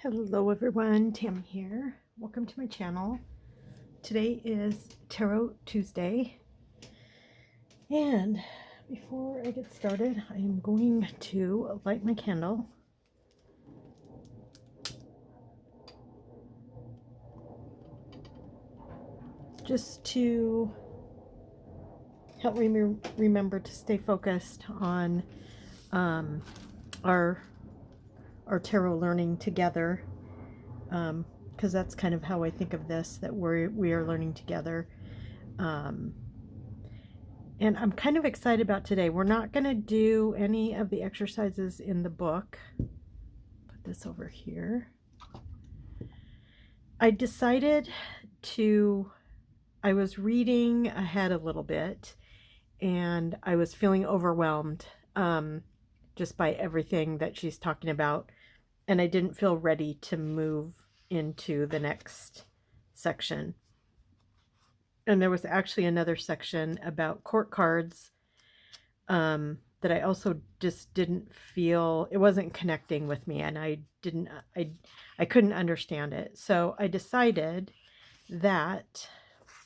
Hello everyone, Tammy here. Welcome to my channel. Today is Tarot Tuesday, and before I get started, I am going to light my candle. Just to help me remember to stay focused on our tarot learning together, because that's kind of how I think of this, that we are learning together. And I'm kind of excited about today. We're not going to do any of the exercises in the book. Put this over here. I decided I was reading ahead a little bit, and I was feeling overwhelmed just by everything that she's talking about, and I didn't feel ready to move into the next section. And there was actually another section about court cards that I also just didn't feel, it wasn't connecting with me, and I couldn't understand it. So I decided that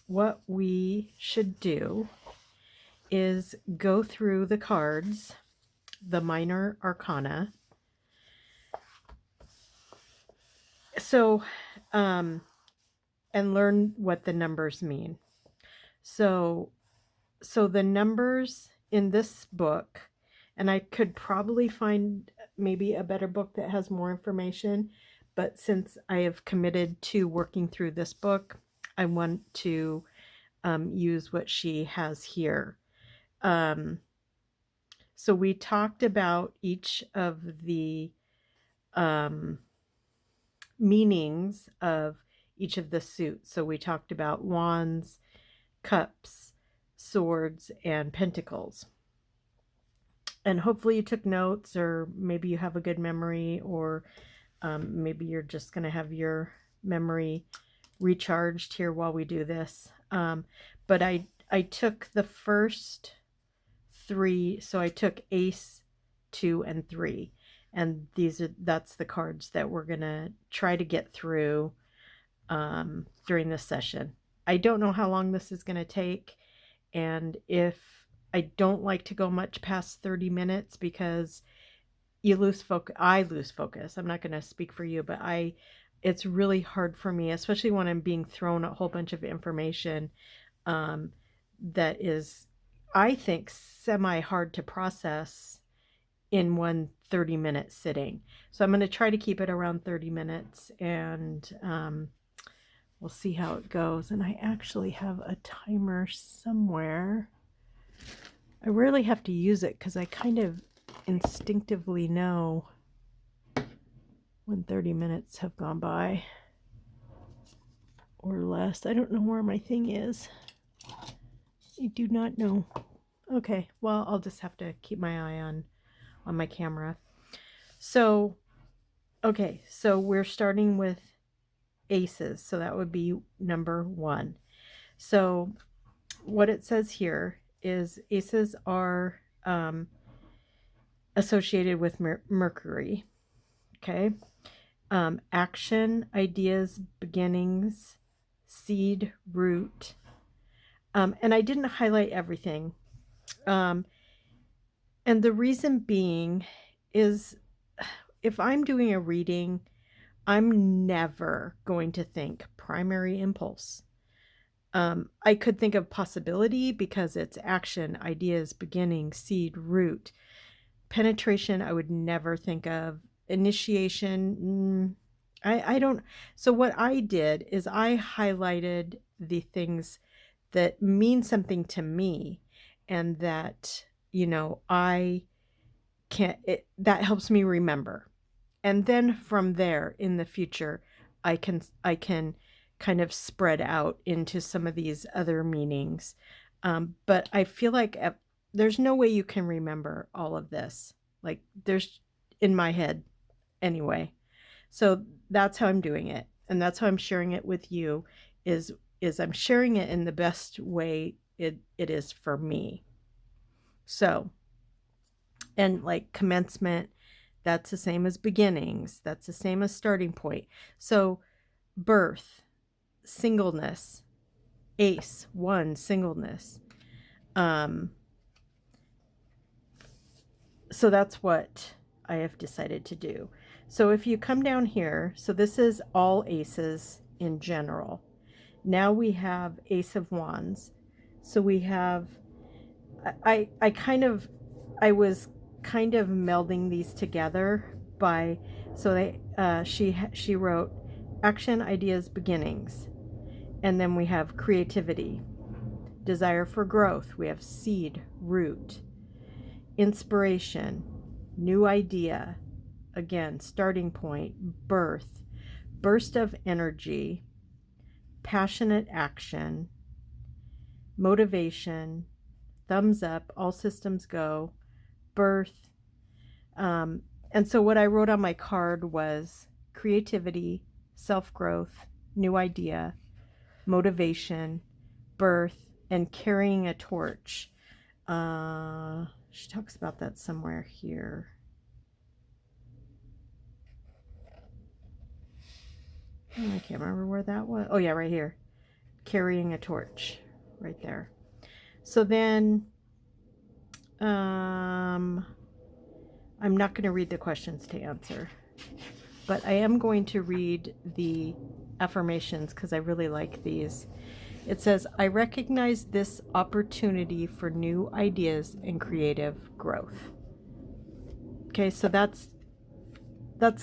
what we should do is go through the cards, the minor arcana. So, and learn what the numbers mean. So the numbers in this book, and I could probably find maybe a better book that has more information, but since I have committed to working through this book, I want to use what she has here. So we talked about each of the meanings of each of the suits. So we talked about wands, cups, swords, and pentacles. And hopefully you took notes, or maybe you have a good memory, or maybe you're just going to have your memory recharged here while we do this. But I took the first three, so I took Ace, 2, and 3. And that's the cards that we're going to try to get through during this session. I don't know how long this is going to take, and if I don't like to go much past 30 minutes because you lose focus. I lose focus. I'm not going to speak for you, but it's really hard for me, especially when I'm being thrown a whole bunch of information that is, I think, semi-hard to process in one 30-minute sitting. So I'm going to try to keep it around 30 minutes, and we'll see how it goes. And I actually have a timer somewhere. I rarely have to use it because I kind of instinctively know when 30 minutes have gone by or less. I don't know where my thing is. I do not know. Okay, well, I'll just have to keep my eye on my camera. So, okay, so we're starting with aces. So that would be number 1. So what it says here is aces are associated with Mercury. Okay. Action, ideas, beginnings, seed, root. And I didn't highlight everything. And the reason being is, if I'm doing a reading, I'm never going to think primary impulse. I could think of possibility because it's action, ideas, beginning, seed, root. Penetration, I would never think of. Initiation, I don't. So what I did is I highlighted the things that mean something to me, and that, I can't, that helps me remember. And then from there in the future, I can kind of spread out into some of these other meanings. But I feel like there's no way you can remember all of this. Like, there's, in my head anyway. So that's how I'm doing it. And that's how I'm sharing it with you, is I'm sharing it in the best way it is for me. So, and like commencement, That's the same as beginnings. That's the same as starting point. So birth, singleness, ace, one, singleness. So that's what I have decided to do. So if you come down here, so this is all aces in general. Now we have Ace of Wands. So we have, I was kind of melding these together by, so she wrote action, ideas, beginnings. And then we have creativity, desire for growth. We have seed, root, inspiration, new idea, again, starting point, birth, burst of energy, passionate action, motivation, thumbs up, all systems go, birth. And so what I wrote on my card was creativity, self-growth, new idea, motivation, birth, and carrying a torch. She talks about that somewhere here. Oh, I can't remember where that was. Oh yeah, right here. Carrying a torch, right there. So then, I'm not going to read the questions to answer, but I am going to read the affirmations because I really like these. It says, I recognize this opportunity for new ideas and creative growth. Okay, so that's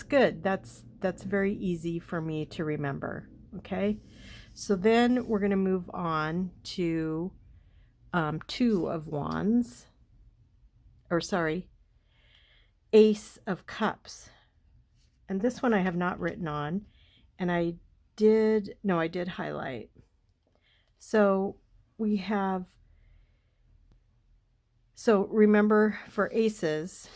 good. That's very easy for me to remember. Okay, so then we're going to move on to Two of Wands, or sorry, Ace of Cups. And this one I have not written on, and I did highlight. So we have, so remember for aces,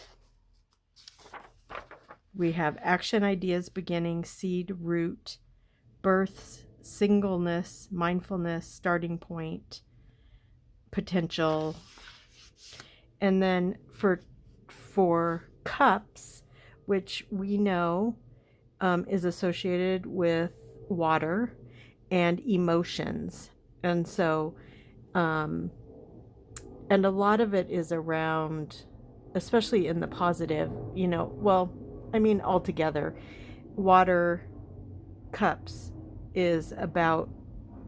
we have action, ideas, beginning, seed, root, births, singleness, mindfulness, starting point, potential. And then for cups, which we know is associated with water and emotions. And so, and a lot of it is around, especially in the positive, well, I mean, altogether, water cups is about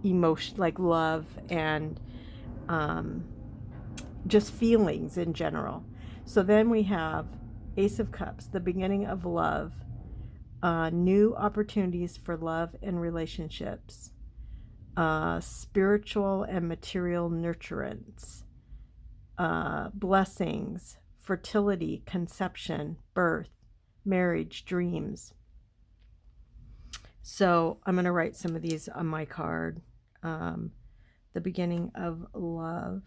emotion, like love and just feelings in general. So then we have Ace of Cups, the beginning of love, new opportunities for love and relationships, spiritual and material nurturance, blessings, fertility, conception, birth, marriage, dreams. So I'm going to write some of these on my card. The beginning of love.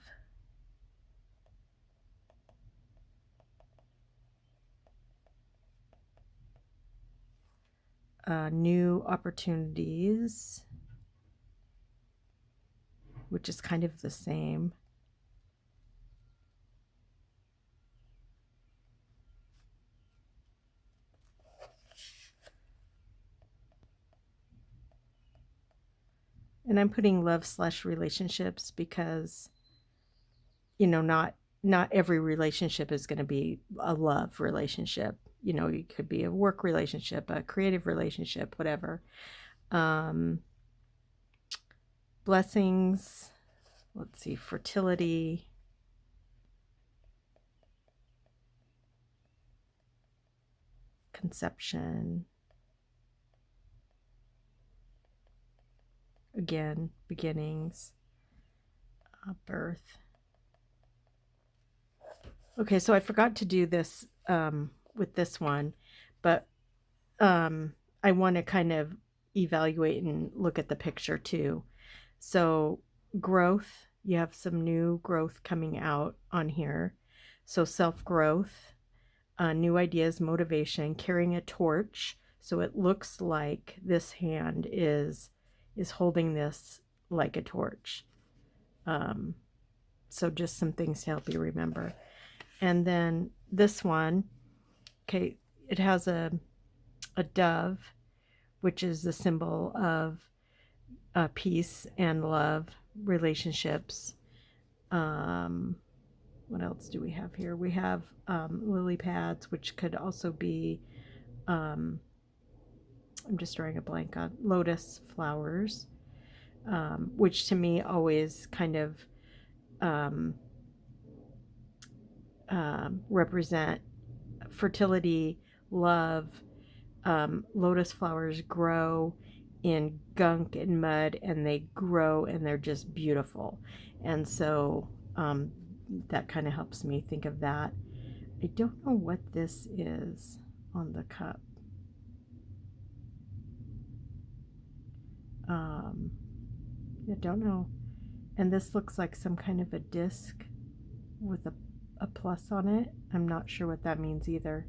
New opportunities, which is kind of the same. And I'm putting love/relationships because, not every relationship is going to be a love relationship. It could be a work relationship, a creative relationship, whatever. Blessings, let's see, fertility, conception, again, beginnings, birth. Okay, so I forgot to do this with this one, but I want to kind of evaluate and look at the picture too. So growth, you have some new growth coming out on here. So self-growth, new ideas, motivation, carrying a torch. So it looks like this hand is holding this like a torch. So just some things to help you remember. And then this one, okay, it has a dove, which is the symbol of peace and love, relationships. What else do we have here? We have lily pads, which could also be, I'm just drawing a blank on lotus flowers, which to me always kind of represent fertility, love. Lotus flowers grow in gunk and mud, and they grow and they're just beautiful. And so that kind of helps me think of that. I don't know what this is on the cup. I don't know. And this looks like some kind of a disc with a plus on it. I'm not sure what that means either.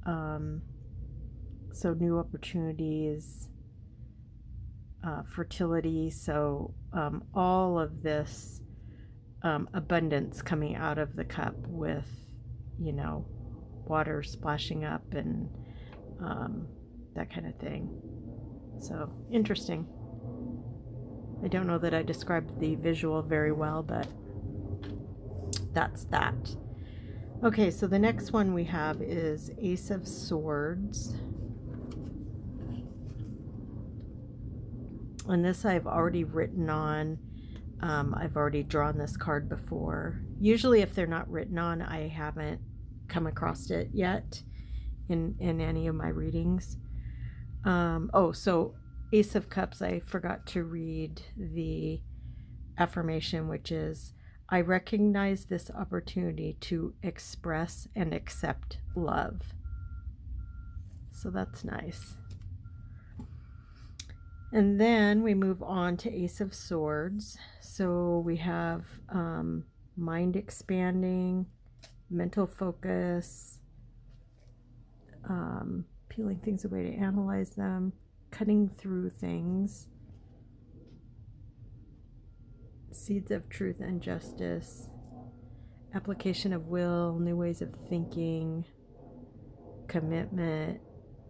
So new opportunities, fertility. So all of this abundance coming out of the cup with, you know, water splashing up and that kind of thing. So interesting. I don't know that I described the visual very well, but that's that. Okay, so the next one we have is Ace of Swords. And this I've already written on. I've already drawn this card before. Usually if they're not written on, I haven't come across it yet in any of my readings. So Ace of Cups, I forgot to read the affirmation, which is, I recognize this opportunity to express and accept love. So that's nice. And then we move on to Ace of Swords. So we have mind expanding, mental focus, peeling things away to analyze them, cutting through things, seeds of truth and justice, application of will, new ways of thinking, commitment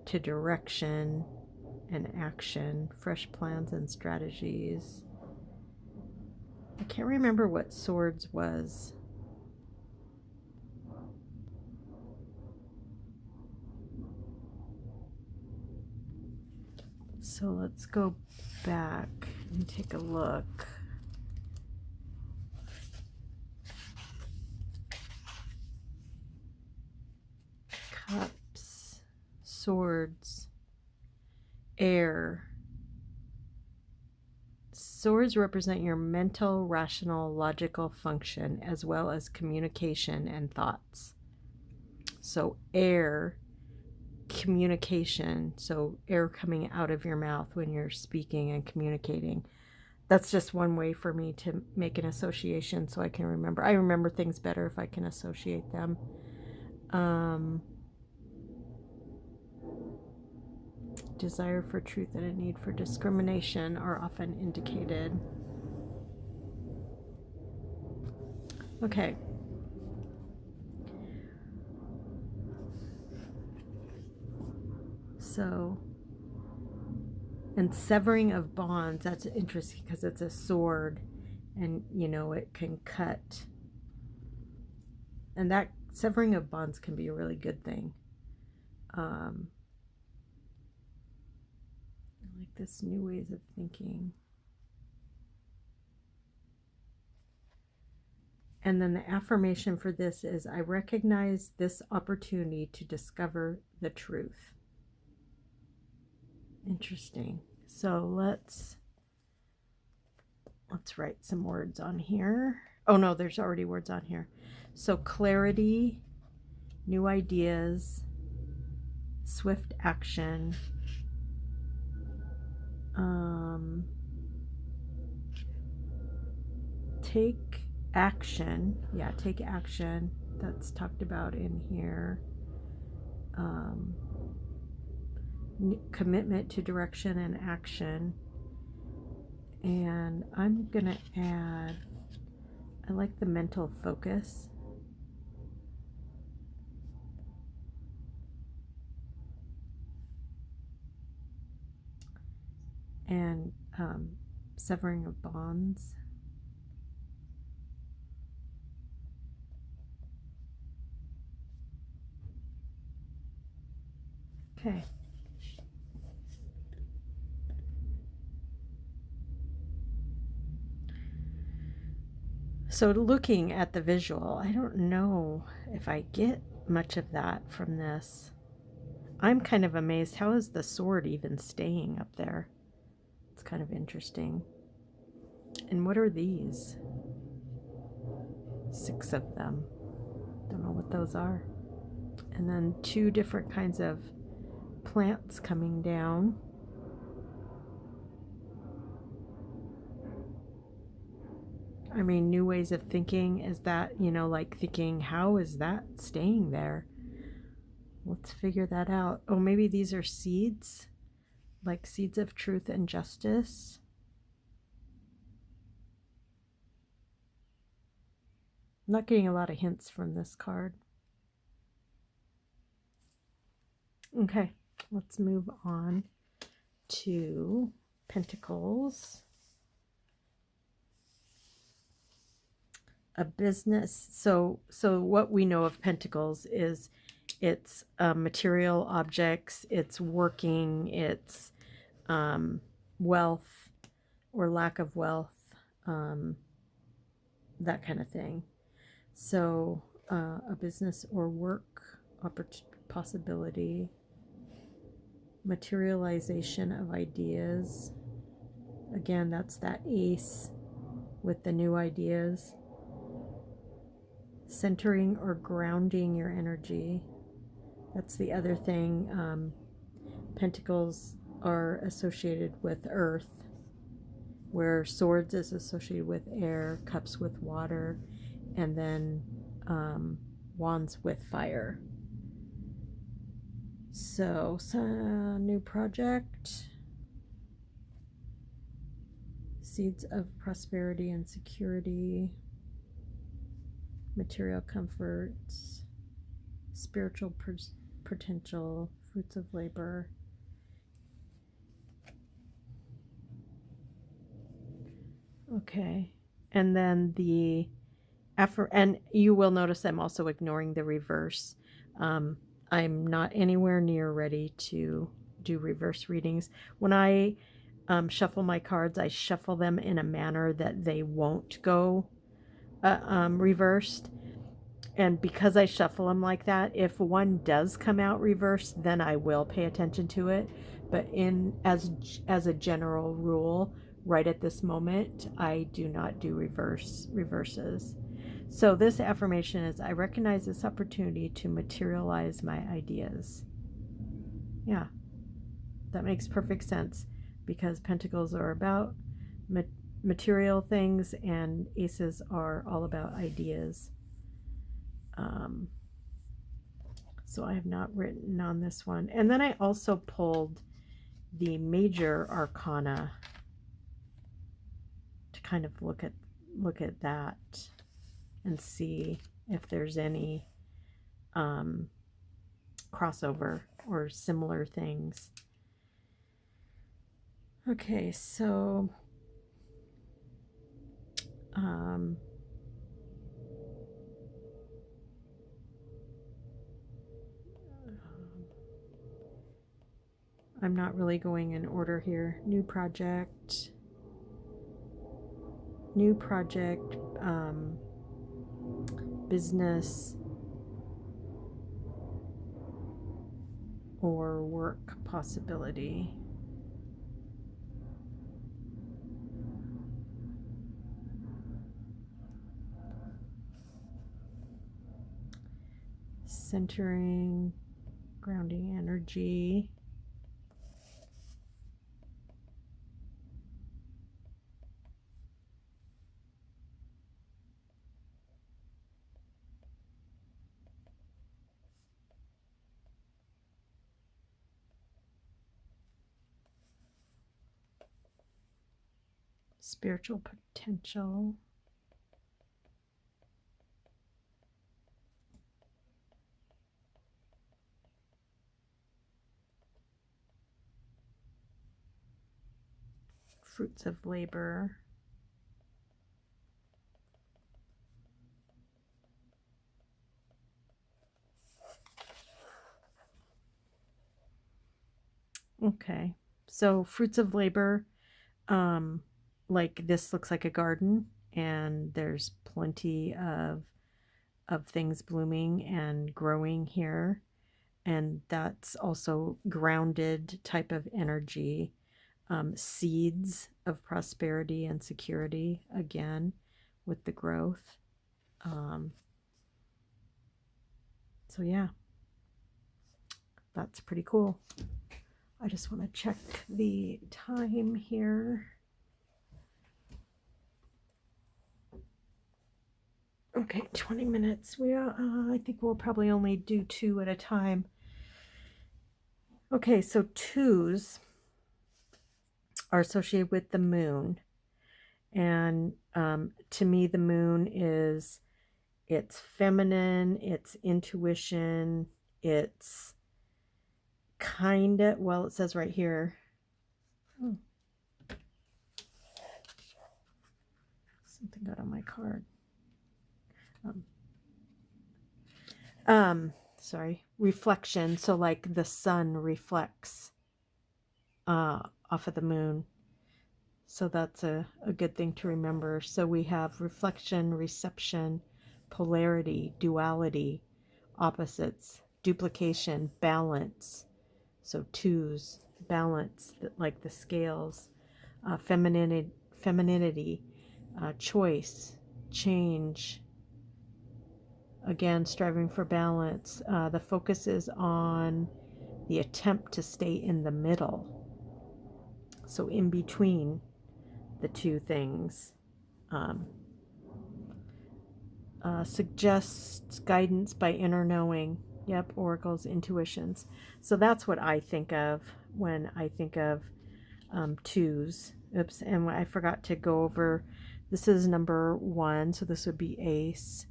to direction and action, fresh plans and strategies. I can't remember what Swords was. So let's go back and take a look. Cups, Swords, air. Swords represent your mental, rational, logical function as well as communication and thoughts. So air, communication, so air coming out of your mouth when you're speaking and communicating. That's just one way for me to make an association so I can remember. I remember things better if I can associate them. Desire for truth and a need for discrimination are often indicated. Okay. So, and severing of bonds, that's interesting because it's a sword and, you know, it can cut. And that severing of bonds can be a really good thing. Like this new ways of thinking. And then the affirmation for this is, I recognize this opportunity to discover the truth. Interesting. So let's write some words on here. Oh no, there's already words on here. So clarity, new ideas, swift action, take action. Yeah, take action. That's talked about in here. Commitment to direction and action. And I'm gonna add, I like the mental focus. and severing of bonds. Okay. So looking at the visual, I don't know if I get much of that from this. I'm kind of amazed. How is the sword even staying up there? It's kind of interesting. And what are these? 6 of them. Don't know what those are. And then 2 different kinds of plants coming down. I mean, new ways of thinking. Is that, like thinking, how is that staying there? Let's figure that out. Oh, maybe these are seeds, like seeds of truth and justice. I'm not getting a lot of hints from this card. Okay, let's move on to Pentacles. A business. So what we know of Pentacles is it's material objects, it's working, it's wealth or lack of wealth, that kind of thing. So a business or work possibility, materialization of ideas. Again, that's that ace with the new ideas. Centering or grounding your energy. That's the other thing. Pentacles are associated with earth, where swords is associated with air, cups with water, and then wands with fire. So new project. Seeds of prosperity and security. Material comforts. Spiritual potential. Fruits of labor. Okay. And then and you will notice I'm also ignoring the reverse. I'm not anywhere near ready to do reverse readings. When I shuffle my cards, I shuffle them in a manner that they won't go reversed. And because I shuffle them like that, if one does come out reversed, then I will pay attention to it. But as a general rule, right at this moment, I do not do reverses. So this affirmation is, I recognize this opportunity to materialize my ideas. Yeah, that makes perfect sense, because pentacles are about material things and aces are all about ideas. So I have not written on this one. And then I also pulled the major arcana to kind of look at that and see if there's any crossover or similar things. Okay, so I'm not really going in order here. New project, business or work possibility. Centering, grounding energy. Spiritual potential. fruits of labor. Okay, so fruits of labor, like this looks like a garden, and there's plenty of things blooming and growing here, and that's also grounded type of energy. Seeds of prosperity and security again with the growth. Um, so yeah, that's pretty cool. I just want to check the time here. Okay, 20 minutes. I think we'll probably only do 2 at a time. Okay, so 2s are associated with the moon. And to me, the moon is, it's feminine, it's intuition, it's kind of, well, it says right here. Oh, something got on my card. Sorry, reflection. So like the sun reflects off of the moon. So that's a good thing to remember. So we have reflection, reception, polarity, duality, opposites, duplication, balance. So 2s, balance, like the scales, femininity, choice, change. Again, striving for balance. The focus is on the attempt to stay in the middle. So in between the 2 things. Suggests guidance by inner knowing. Yep, oracles, intuitions. So that's what I think of when I think of 2s. Oops, and I forgot to go over, this is number 1, so this would be ace.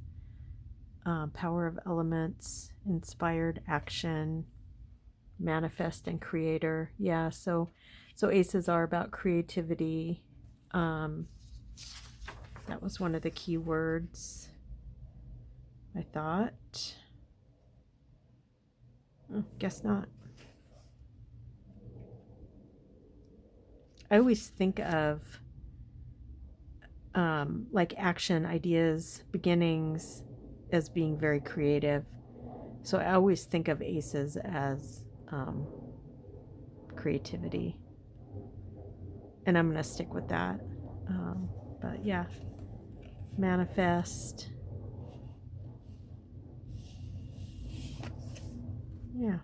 Power of elements, inspired action, manifest and creator. Yeah, so aces are about creativity. That was one of the key words, I thought. Guess not. I always think of like action, ideas, beginnings as being very creative. So I always think of aces as creativity. And I'm going to stick with that. But yeah, manifest. Yeah.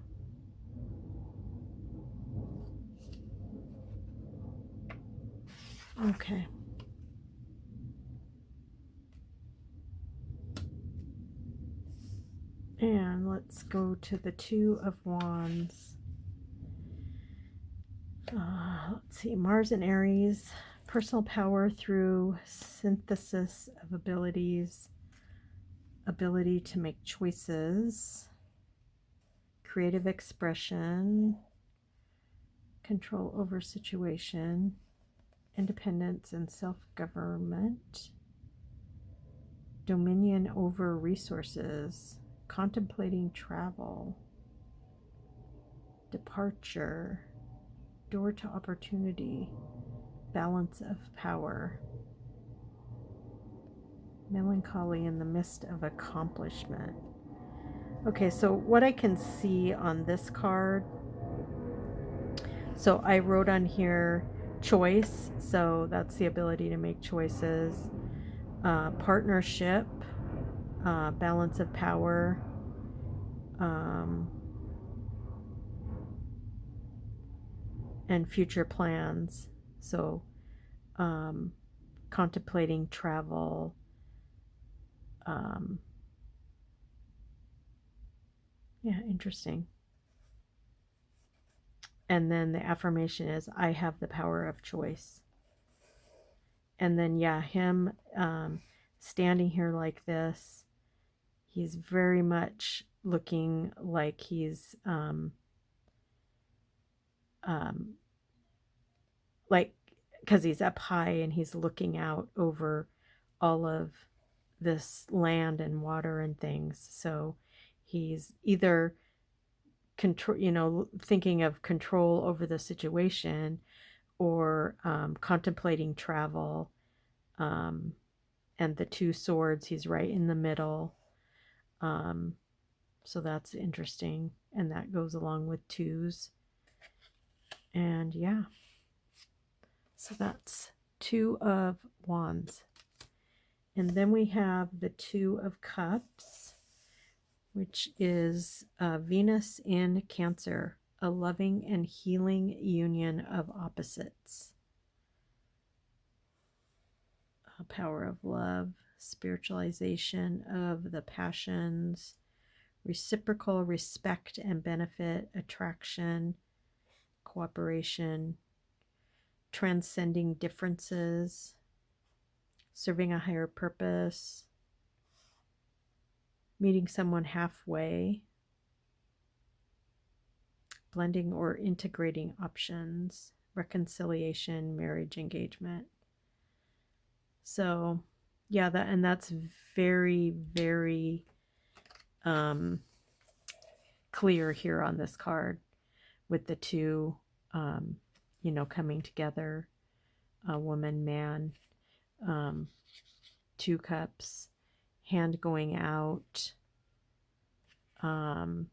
Okay. And let's go to the 2 of Wands. Let's see, Mars and Aries, personal power through synthesis of abilities, ability to make choices, creative expression, control over situation, independence and self-government, dominion over resources, contemplating travel, departure, door to opportunity, balance of power, melancholy in the midst of accomplishment. Okay, so what I can see on this card, so I wrote on here choice, so that's the ability to make choices, partnership, balance of power, and future plans. So contemplating travel, yeah, interesting. And then the affirmation is, I have the power of choice. And then, yeah, him standing here like this, he's very much looking like he's like because he's up high and he's looking out over all of this land and water and things. So he's either thinking of control over the situation, or contemplating travel. And the two swords, he's right in the middle. So that's interesting. And that goes along with twos. And yeah. So that's Two of Wands. And then we have the Two of Cups, which is Venus in Cancer, a loving and healing union of opposites. A power of love, spiritualization of the passions, reciprocal respect and benefit, attraction, cooperation, transcending differences, serving a higher purpose, meeting someone halfway, blending or integrating options, reconciliation, marriage, engagement. So, yeah, that's very, very clear here on this card, with the two, coming together, a woman, man, two cups, hand going out,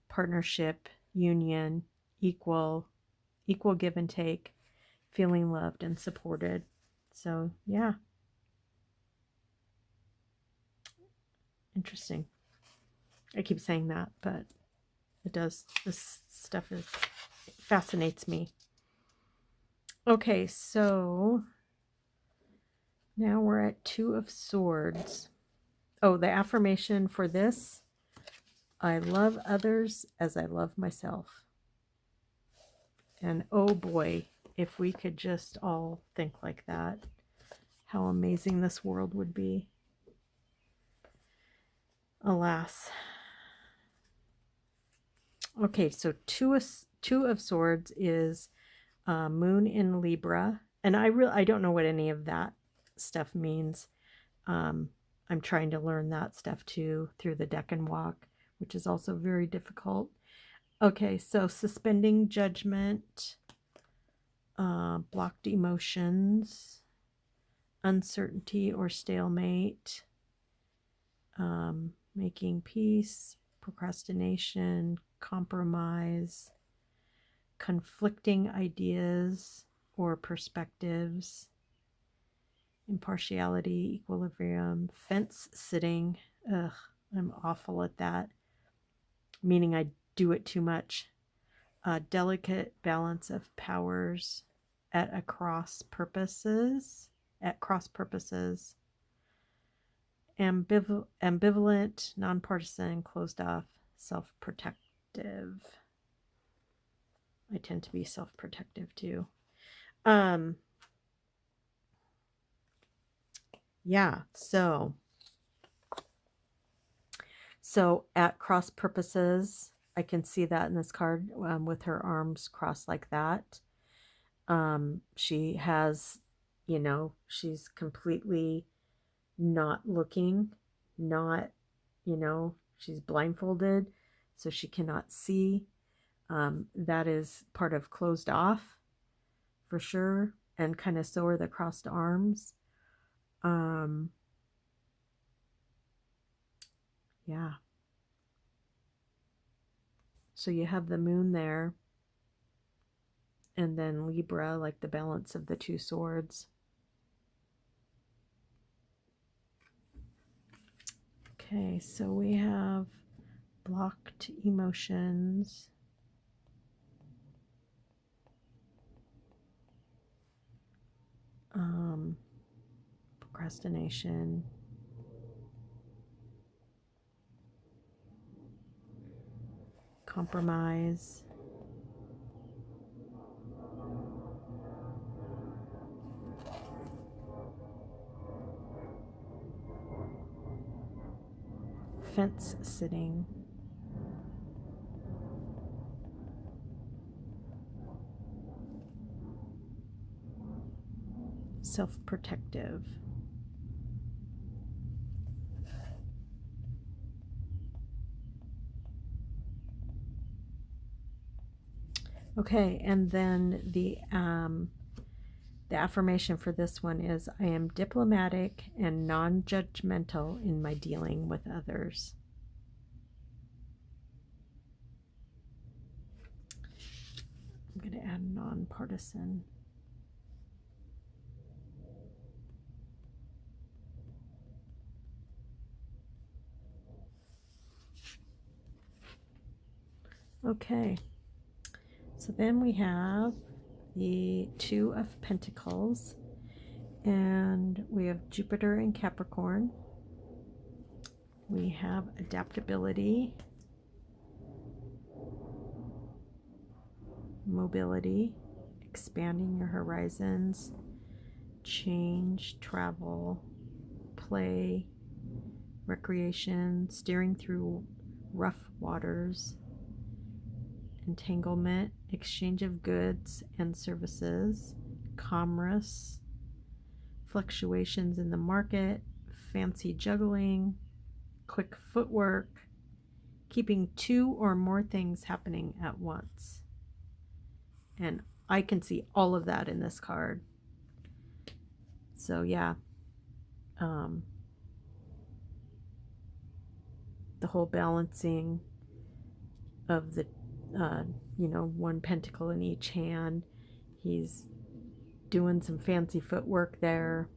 partnership, union, equal give and take, feeling loved and supported. So, yeah. Interesting. I keep saying that, but it does. This stuff fascinates me. Okay, so now we're at Two of Swords. Oh, the affirmation for this: I love others as I love myself. And oh boy, if we could just all think like that, how amazing this world would be. Alas. Okay, so Two of Swords is Moon in Libra, and I don't know what any of that stuff means. I'm trying to learn that stuff too through the deck and walk, which is also very difficult. Okay, so suspending judgment, blocked emotions, uncertainty or stalemate, making peace, procrastination, compromise, conflicting ideas or perspectives, impartiality, equilibrium, fence sitting. Ugh, I'm awful at that, meaning I do it too much. Delicate balance of powers at cross purposes. Ambivalent, nonpartisan, closed off, self-protective. I tend to be self-protective too. Yeah, so at cross purposes, I can see that in this card, with her arms crossed like that. She has, she's completely not looking, she's blindfolded, so she cannot see. That is part of closed off for sure, and kind of so are the crossed arms. Yeah. So you have the moon there, and then Libra, like the balance of the two swords. Okay, so we have blocked emotions, procrastination, compromise, fence sitting, self-protective. Okay, and then the affirmation for this one is, I am diplomatic and non-judgmental in my dealing with others. I'm going to add nonpartisan. Okay, so then we have the Two of Pentacles, and we have Jupiter in Capricorn. We have adaptability, mobility, expanding your horizons, change, travel, play, recreation, steering through rough waters, entanglement, exchange of goods and services, commerce, fluctuations in the market, fancy juggling, quick footwork, keeping two or more things happening at once. And I can see all of that in this card. So yeah, the whole balancing of the one pentacle in each hand. He's doing some fancy footwork there,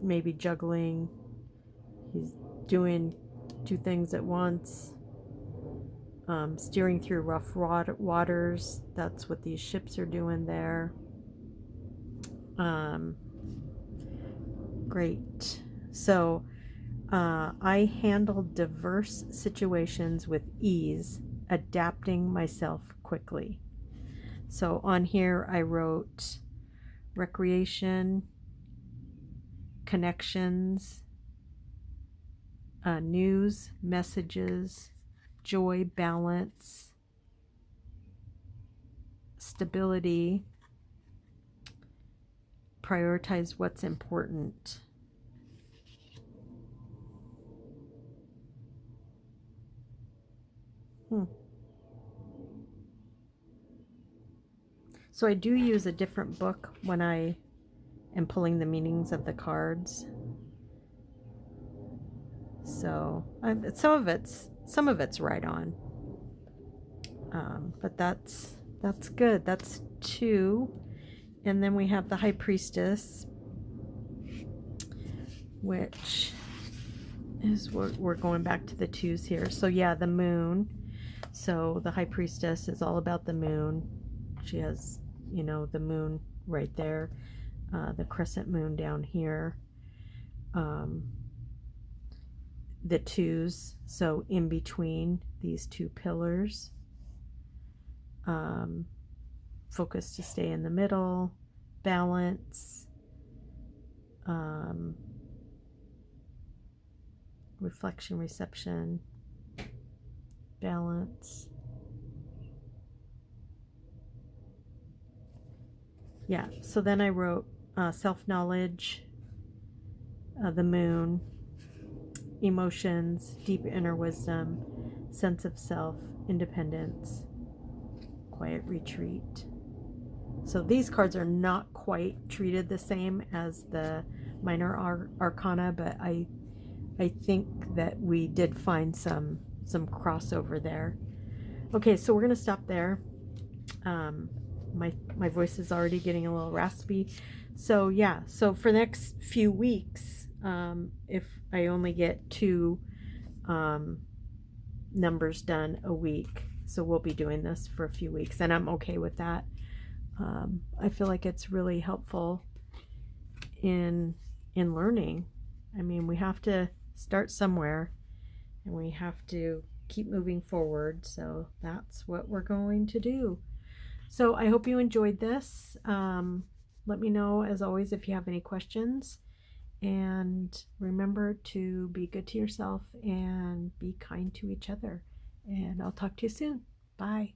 maybe juggling. He's doing two things at once, steering through rough waters. That's what these ships are doing there. Great. So I handled diverse situations with ease, adapting myself quickly. So on here I wrote recreation, connections, news, messages, joy, balance, stability, prioritize what's important. So I do use a different book when I am pulling the meanings of the cards. So some of it's right on, but that's good. That's two, and then we have the High Priestess, which is we're going back to the twos here. So yeah, the Moon. So the High Priestess is all about the moon. She has, the moon right there, the crescent moon down here. The twos, so in between these two pillars. Focus to stay in the middle, balance, reflection, reception, balance. Yeah, so then I wrote self-knowledge, the moon, emotions, deep inner wisdom, sense of self, independence, quiet retreat. So these cards are not quite treated the same as the minor arcana, but I think that we did find some crossover there. Okay, so we're going to stop there. My voice is already getting a little raspy. So yeah, so for the next few weeks, if I only get two numbers done a week, so we'll be doing this for a few weeks, and I'm okay with that. I feel like it's really helpful in learning. I mean, we have to start somewhere, and we have to keep moving forward, so that's what we're going to do. So I hope you enjoyed this. Let me know, as always, if you have any questions, and remember to be good to yourself and be kind to each other, and I'll talk to you soon. Bye.